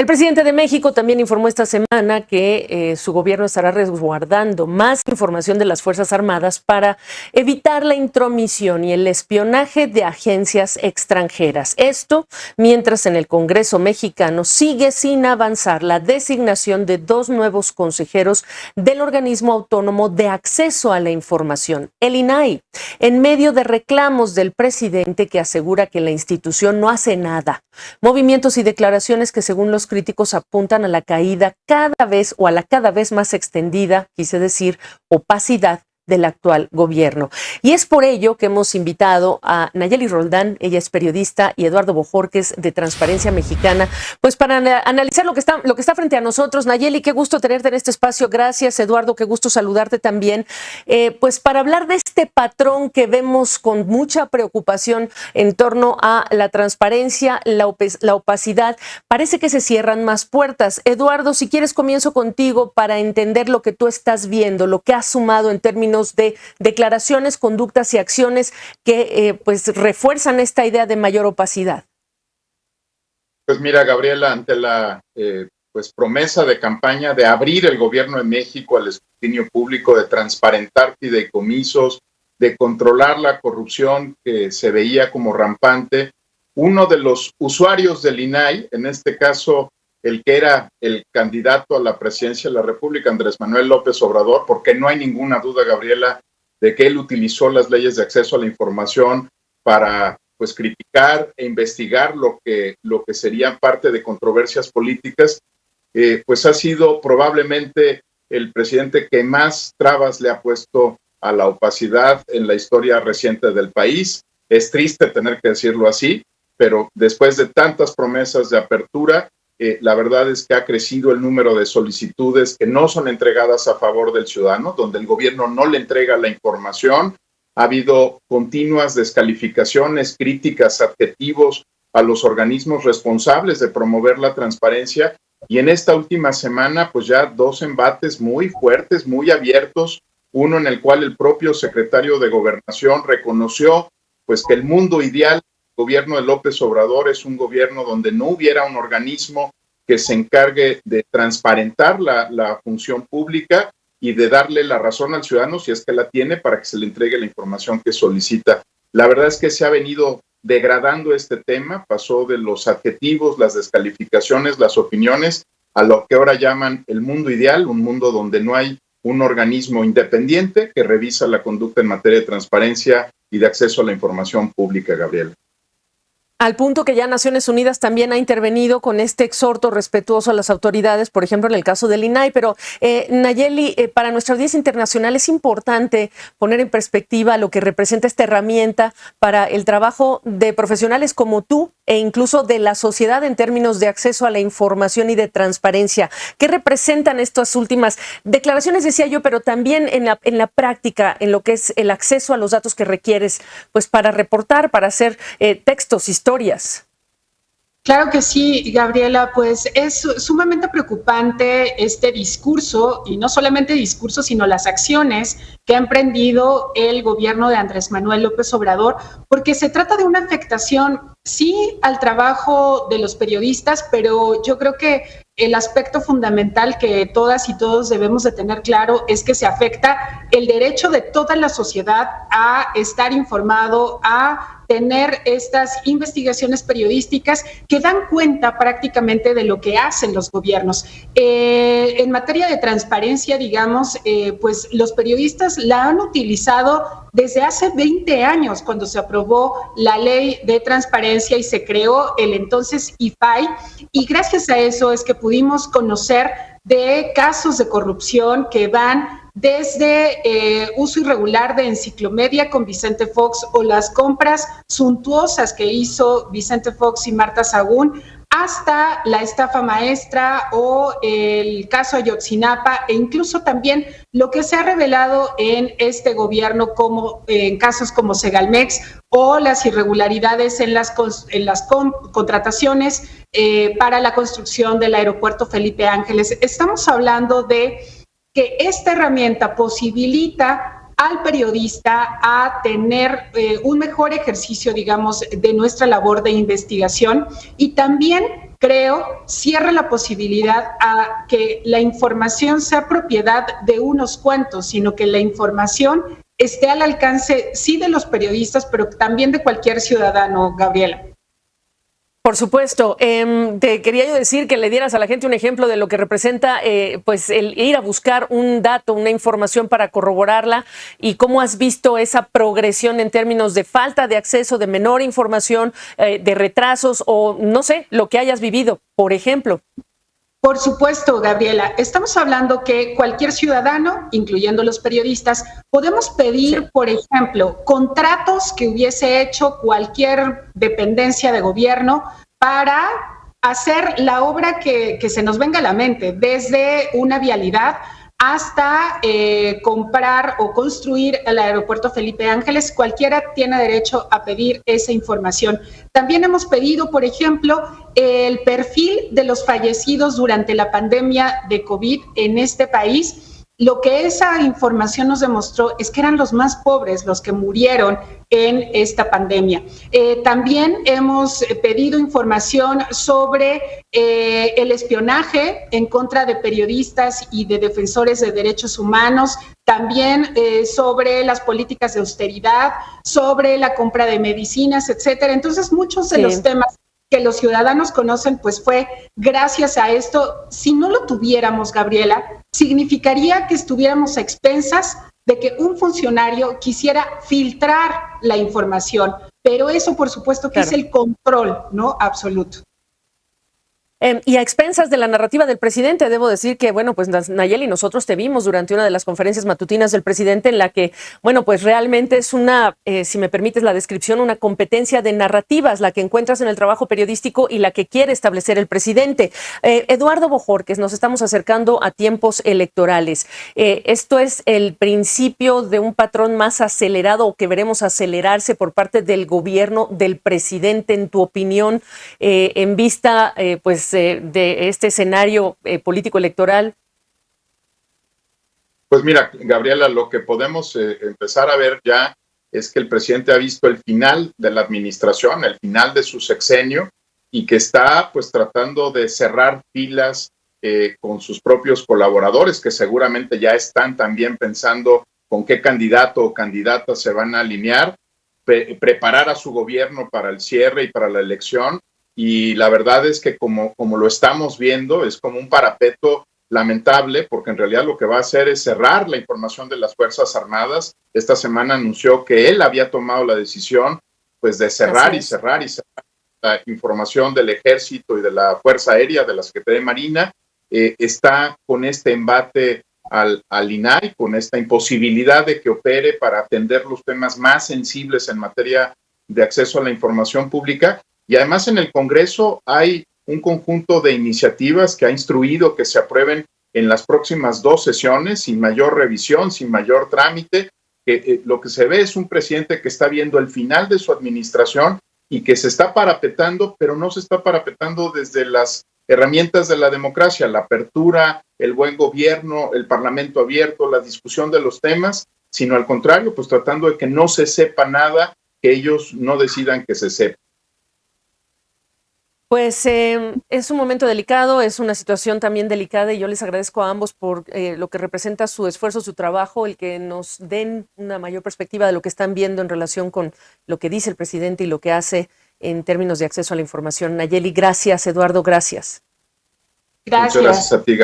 El presidente de México también informó esta semana que su gobierno estará resguardando más información de las Fuerzas Armadas para evitar la intromisión y el espionaje de agencias extranjeras. Esto mientras en el Congreso mexicano sigue sin avanzar la designación de 2 nuevos consejeros del organismo autónomo de acceso a la información, el INAI, en medio de reclamos del presidente que asegura que la institución no hace nada. Movimientos y declaraciones que según los críticos apuntan a la caída cada vez o a la cada vez más extendida, quise decir, opacidad del actual gobierno. Y es por ello que hemos invitado a Nayeli Roldán, ella es periodista, y Eduardo Bojorquez de Transparencia Mexicana, pues para analizar lo que está frente a nosotros. Nayeli, qué gusto tenerte en este espacio. Gracias, Eduardo, qué gusto saludarte también. Pues para hablar de este patrón que vemos con mucha preocupación en torno a la transparencia, la opacidad, parece que se cierran más puertas. Eduardo, si quieres comienzo contigo para entender lo que tú estás viendo, lo que has sumado en términos de declaraciones, conductas y acciones que pues refuerzan esta idea de mayor opacidad. Pues mira, Gabriela, ante la pues promesa de campaña de abrir el gobierno de México al escrutinio público, de transparentar fideicomisos, de controlar la corrupción que se veía como rampante, uno de los usuarios del INAI, en este caso el que era el candidato a la presidencia de la República, Andrés Manuel López Obrador, porque no hay ninguna duda, Gabriela, de que él utilizó las leyes de acceso a la información para pues criticar e investigar lo que serían parte de controversias políticas, pues ha sido probablemente el presidente que más trabas le ha puesto a la opacidad en la historia reciente del país. Es triste tener que decirlo así, pero después de tantas promesas de apertura, la verdad es que ha crecido el número de solicitudes que no son entregadas a favor del ciudadano, donde el gobierno no le entrega la información. Ha habido continuas descalificaciones, críticas, adjetivos a los organismos responsables de promover la transparencia. Y en esta última semana, pues ya 2 embates muy fuertes, muy abiertos. Uno en el cual el propio secretario de Gobernación reconoció pues que el mundo ideal gobierno de López Obrador es un gobierno donde no hubiera un organismo que se encargue de transparentar la función pública y de darle la razón al ciudadano, si es que la tiene, para que se le entregue la información que solicita. La verdad es que se ha venido degradando este tema, pasó de los adjetivos, las descalificaciones, las opiniones, a lo que ahora llaman el mundo ideal, un mundo donde no hay un organismo independiente que revisa la conducta en materia de transparencia y de acceso a la información pública, Gabriela. Al punto que ya Naciones Unidas también ha intervenido con este exhorto respetuoso a las autoridades, por ejemplo, en el caso del INAI. Pero, Nayeli, para nuestra audiencia internacional es importante poner en perspectiva lo que representa esta herramienta para el trabajo de profesionales como tú e incluso de la sociedad en términos de acceso a la información y de transparencia. ¿Qué representan estas últimas declaraciones, decía yo, pero también en la práctica, en lo que es el acceso a los datos que requieres pues para reportar, para hacer textos, historias? Claro que sí, Gabriela, pues es sumamente preocupante este discurso, y no solamente discurso, sino las acciones que ha emprendido el gobierno de Andrés Manuel López Obrador, porque se trata de una afectación, sí, al trabajo de los periodistas, pero yo creo que el aspecto fundamental que todas y todos debemos de tener claro es que se afecta el derecho de toda la sociedad a estar informado, a tener estas investigaciones periodísticas que dan cuenta prácticamente de lo que hacen los gobiernos. En materia de transparencia, digamos, pues los periodistas la han utilizado desde hace 20 años, cuando se aprobó la ley de transparencia y se creó el entonces IFAI, y gracias a eso es que pudimos conocer de casos de corrupción que van desde uso irregular de Enciclomedia con Vicente Fox o las compras suntuosas que hizo Vicente Fox y Marta Sagún, hasta la estafa maestra o el caso Ayotzinapa, e incluso también lo que se ha revelado en este gobierno como en casos como Segalmex o las irregularidades en las contrataciones para la construcción del aeropuerto Felipe Ángeles. Estamos hablando de que esta herramienta posibilita al periodista a tener un mejor ejercicio, digamos, de nuestra labor de investigación, y también creo, cierra la posibilidad a que la información sea propiedad de unos cuantos, sino que la información esté al alcance, sí, de los periodistas, pero también de cualquier ciudadano, Gabriela. Por supuesto. Te quería yo decir que le dieras a la gente un ejemplo de lo que representa pues el ir a buscar un dato, una información para corroborarla, y cómo has visto esa progresión en términos de falta de acceso, de menor información, de retrasos o no sé, lo que hayas vivido, por ejemplo. Por supuesto, Gabriela. Estamos hablando que cualquier ciudadano, incluyendo los periodistas, podemos pedir, por ejemplo, contratos que hubiese hecho cualquier dependencia de gobierno para hacer la obra que se nos venga a la mente, desde una vialidad hasta comprar o construir el aeropuerto Felipe Ángeles. Cualquiera tiene derecho a pedir esa información. También hemos pedido, por ejemplo, el perfil de los fallecidos durante la pandemia de COVID en este país. Lo que esa información nos demostró es que eran los más pobres los que murieron en esta pandemia. También hemos pedido información sobre el espionaje en contra de periodistas y de defensores de derechos humanos, también sobre las políticas de austeridad, sobre la compra de medicinas, etcétera. Entonces, muchos de los temas que los ciudadanos conocen, pues fue gracias a esto. Si no lo tuviéramos, Gabriela, significaría que estuviéramos a expensas de que un funcionario quisiera filtrar la información, pero eso por supuesto que es el control, ¿no?, absoluto. Y a expensas de la narrativa del presidente, debo decir que, bueno, pues Nayeli, nosotros te vimos durante una de las conferencias matutinas del presidente en la que, bueno, pues realmente es una, si me permites la descripción, una competencia de narrativas, la que encuentras en el trabajo periodístico y la que quiere establecer el presidente. Eduardo Bojorquez, nos estamos acercando a tiempos electorales. ¿Esto es el principio de un patrón más acelerado o que veremos acelerarse por parte del gobierno del presidente, en tu opinión, en vista, pues, de este escenario político electoral? Pues mira, Gabriela, lo que podemos empezar a ver ya es que el presidente ha visto el final de la administración, el final de su sexenio, y que está pues tratando de cerrar filas con sus propios colaboradores, que seguramente ya están también pensando con qué candidato o candidata se van a alinear, preparar a su gobierno para el cierre y para la elección. Y la verdad es que como lo estamos viendo, es como un parapeto lamentable, porque en realidad lo que va a hacer es cerrar la información de las Fuerzas Armadas. Esta semana anunció que él había tomado la decisión pues de cerrar y cerrar la información del Ejército y de la Fuerza Aérea, de la Secretaría de Marina. Está con este embate al INAI, con esta imposibilidad de que opere para atender los temas más sensibles en materia de acceso a la información pública. Y además en el Congreso hay un conjunto de iniciativas que ha instruido que se aprueben en las próximas 2 sesiones, sin mayor revisión, sin mayor trámite. Lo que se ve es un presidente que está viendo el final de su administración y que se está parapetando, pero no se está parapetando desde las herramientas de la democracia, la apertura, el buen gobierno, el parlamento abierto, la discusión de los temas, sino al contrario, pues tratando de que no se sepa nada, que ellos no decidan que se sepa. Pues es un momento delicado, es una situación también delicada, y yo les agradezco a ambos por lo que representa su esfuerzo, su trabajo, el que nos den una mayor perspectiva de lo que están viendo en relación con lo que dice el presidente y lo que hace en términos de acceso a la información. Nayeli, gracias. Eduardo, gracias. Gracias. Muchas gracias a ti.